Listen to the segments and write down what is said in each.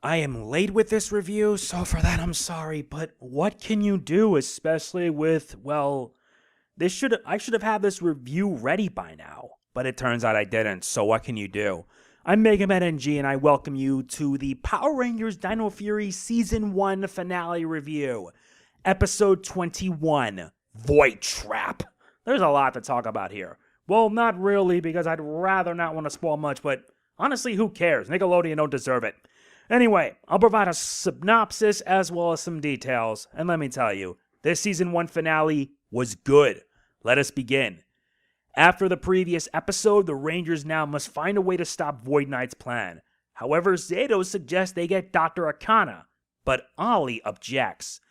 I am late with this review, so for that I'm sorry, but what can you do, especially with, well, I should have had this review ready by now, but it turns out I didn't, so what can you do? I'm Megaman NG, and I welcome you to the Power Rangers Dino Fury Season 1 Finale Review, Episode 21, Void Trap. There's a lot to talk about here. Well, not really, because I'd rather not want to spoil much, but honestly, who cares? Nickelodeon don't deserve it. Anyway, I'll provide a synopsis as well as some details, and let me tell you, this Season 1 finale was good. Let us begin. After the previous episode, the Rangers now must find a way to stop Void Knight's plan. However, Zayto suggests they get Dr. Akana, but Ollie objects.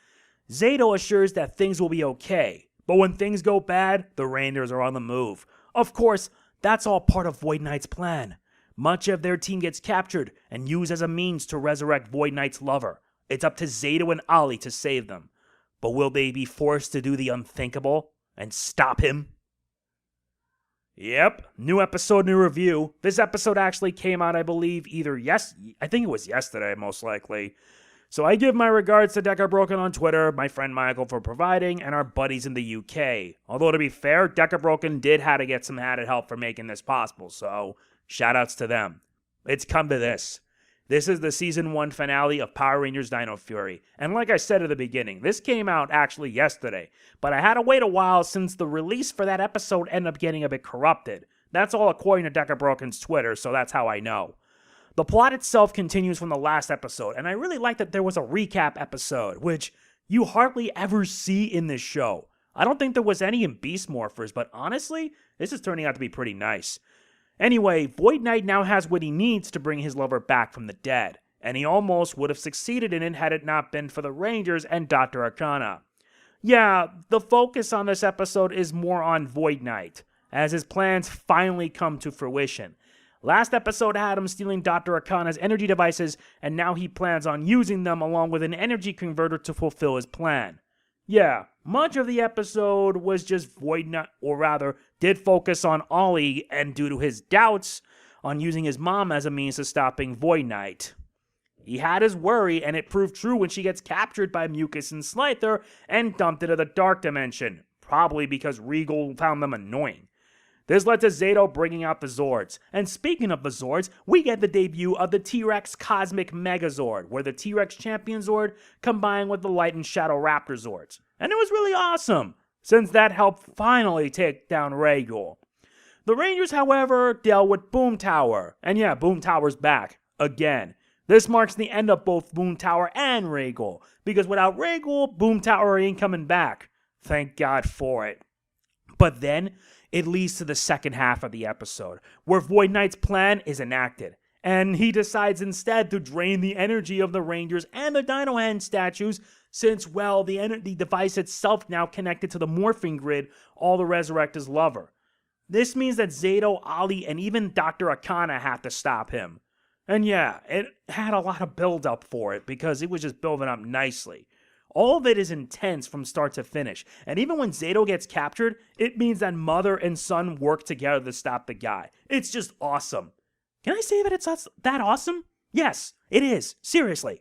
Zayto assures that things will be okay, but when things go bad, the Rangers are on the move. Of course, that's all part of Void Knight's plan. Much of their team gets captured and used as a means to resurrect Void Knight's lover. It's up to Zayto and Ollie to save them. But will they be forced to do the unthinkable and stop him? Yep, new episode, new review. This episode actually came out, I believe, I think it was yesterday, most likely. So I give my regards to Deca Broken on Twitter, my friend Michael for providing, and our buddies in the UK. Although to be fair, Deca Broken did have to get some added help for making this possible, so shoutouts to them. It's come to this. This is the Season 1 finale of Power Rangers Dino Fury. And like I said at the beginning, this came out actually yesterday. But I had to wait a while since the release for that episode ended up getting a bit corrupted. That's all according to Deca Broken's Twitter, so that's how I know. The plot itself continues from the last episode, and I really like that there was a recap episode, which you hardly ever see in this show. I don't think there was any in Beast Morphers, but honestly, this is turning out to be pretty nice. Anyway, Void Knight now has what he needs to bring his lover back from the dead, and he almost would have succeeded in it had it not been for the Rangers and Dr. Akana. Yeah, the focus on this episode is more on Void Knight, as his plans finally come to fruition. Last episode had him stealing Dr. Akana's energy devices, and now he plans on using them along with an energy converter to fulfill his plan. Yeah, much of the episode was just Void Knight, or rather, did focus on Ollie and due to his doubts on using his mom as a means of stopping Void Knight. He had his worry, and it proved true when she gets captured by Mucus and Slither and dumped into the Dark Dimension, probably because Regal found them annoying. This led to Zayto bringing out the Zords. And speaking of the Zords, we get the debut of the T-Rex Cosmic Megazord, where the T-Rex Champion Zord combined with the Light and Shadow Raptor Zords. And it was really awesome, since that helped finally take down Regal. The Rangers, however, dealt with Boom Tower. And yeah, Boom Tower's back, again. This marks the end of both Boom Tower and Regal, because without Regal, Boom Tower ain't coming back. Thank God for it. But then, it leads to the second half of the episode, where Void Knight's plan is enacted, and he decides instead to drain the energy of the Rangers and the Dino Hand statues, since, well, the device itself now connected to the morphing grid, all to resurrect his lover. This means that Zayto, Ollie, and even Dr. Akana have to stop him. And yeah, it had a lot of build-up for it, because it was just building up nicely. All of it is intense from start to finish, and even when Zayto gets captured, it means that mother and son work together to stop the guy. It's just awesome. Can I say that it's that awesome? Yes, it is. Seriously.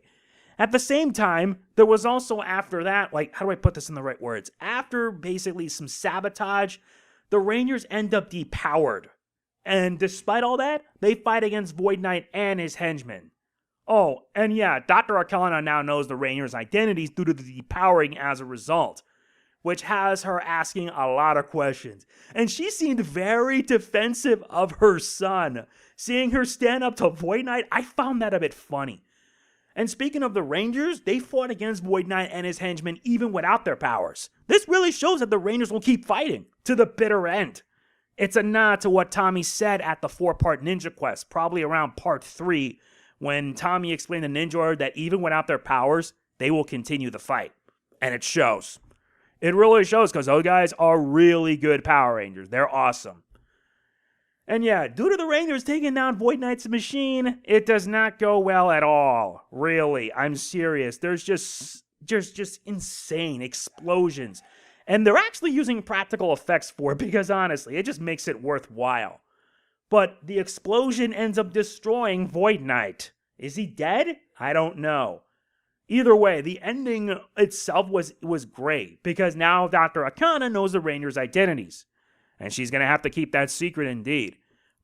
At the same time, there was also after that, how do I put this in the right words? After basically some sabotage, the Rangers end up depowered. And despite all that, they fight against Void Knight and his henchmen. Oh, and yeah, Dr. Akana now knows the Rangers' identities due to the depowering as a result, which has her asking a lot of questions. And she seemed very defensive of her son. Seeing her stand up to Void Knight, I found that a bit funny. And speaking of the Rangers, they fought against Void Knight and his henchmen even without their powers. This really shows that the Rangers will keep fighting to the bitter end. It's a nod to what Tommy said at the 4-part Ninja Quest, probably around part 3, when Tommy explained to Ninja that even without their powers, they will continue the fight. And it shows. It really shows, because those guys are really good Power Rangers. They're awesome. And yeah, due to the Rangers taking down Void Knight's machine, it does not go well at all. Really, I'm serious. There's just insane explosions. And they're actually using practical effects for it, because honestly, it just makes it worthwhile. But the explosion ends up destroying Void Knight. Is he dead? I don't know. Either way, the ending itself was great because now Dr. Akana knows the Rangers' identities. And she's going to have to keep that secret indeed.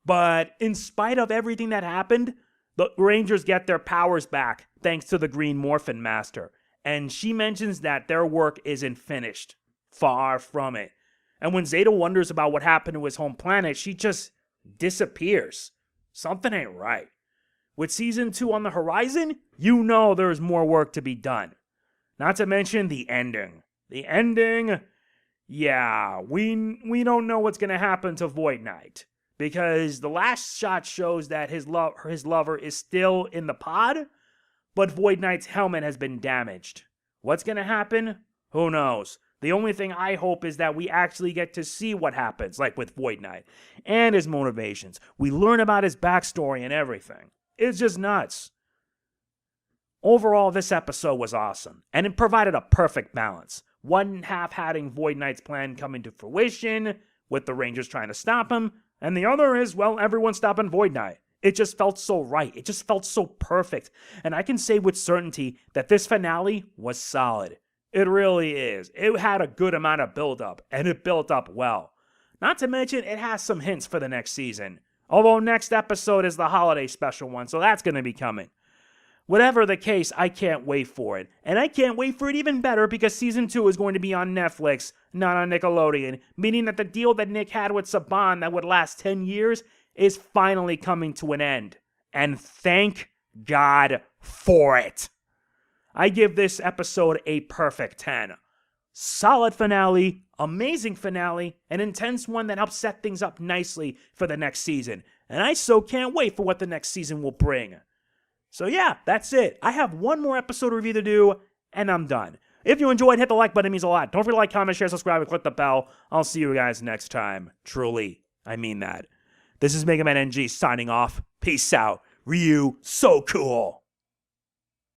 But in spite of everything that happened, the Rangers get their powers back thanks to the Green Morphin Master. And she mentions that their work isn't finished. Far from it. And when Zayto wonders about what happened to his home planet, she just disappears. Something ain't right. With Season 2 on the horizon, you know there's more work to be done. Not to mention the ending. The ending, yeah, we don't know what's going to happen to Void Knight. Because the last shot shows that his lover is still in the pod, but Void Knight's helmet has been damaged. What's going to happen? Who knows? The only thing I hope is that we actually get to see what happens, like with Void Knight, and his motivations. We learn about his backstory and everything. It's just nuts. Overall, this episode was awesome, and it provided a perfect balance. One half having Void Knight's plan coming to fruition, with the Rangers trying to stop him, and the other is, well, everyone stopping Void Knight. It just felt so right. It just felt so perfect. And I can say with certainty that this finale was solid. It really is. It had a good amount of build-up, and it built up well. Not to mention, it has some hints for the next season. Although next episode is the holiday special one, so that's going to be coming. Whatever the case, I can't wait for it. And I can't wait for it even better because Season 2 is going to be on Netflix, not on Nickelodeon, meaning that the deal that Nick had with Saban that would last 10 years is finally coming to an end. And thank God for it. I give this episode a perfect 10. Solid finale, amazing finale, an intense one that helps set things up nicely for the next season. And I so can't wait for what the next season will bring. So yeah, that's it. I have one more episode review to do, and I'm done. If you enjoyed, hit the like button. It means a lot. Don't forget to like, comment, share, subscribe, and click the bell. I'll see you guys next time. Truly, I mean that. This is Mega Man NG signing off. Peace out. Ryu, so cool.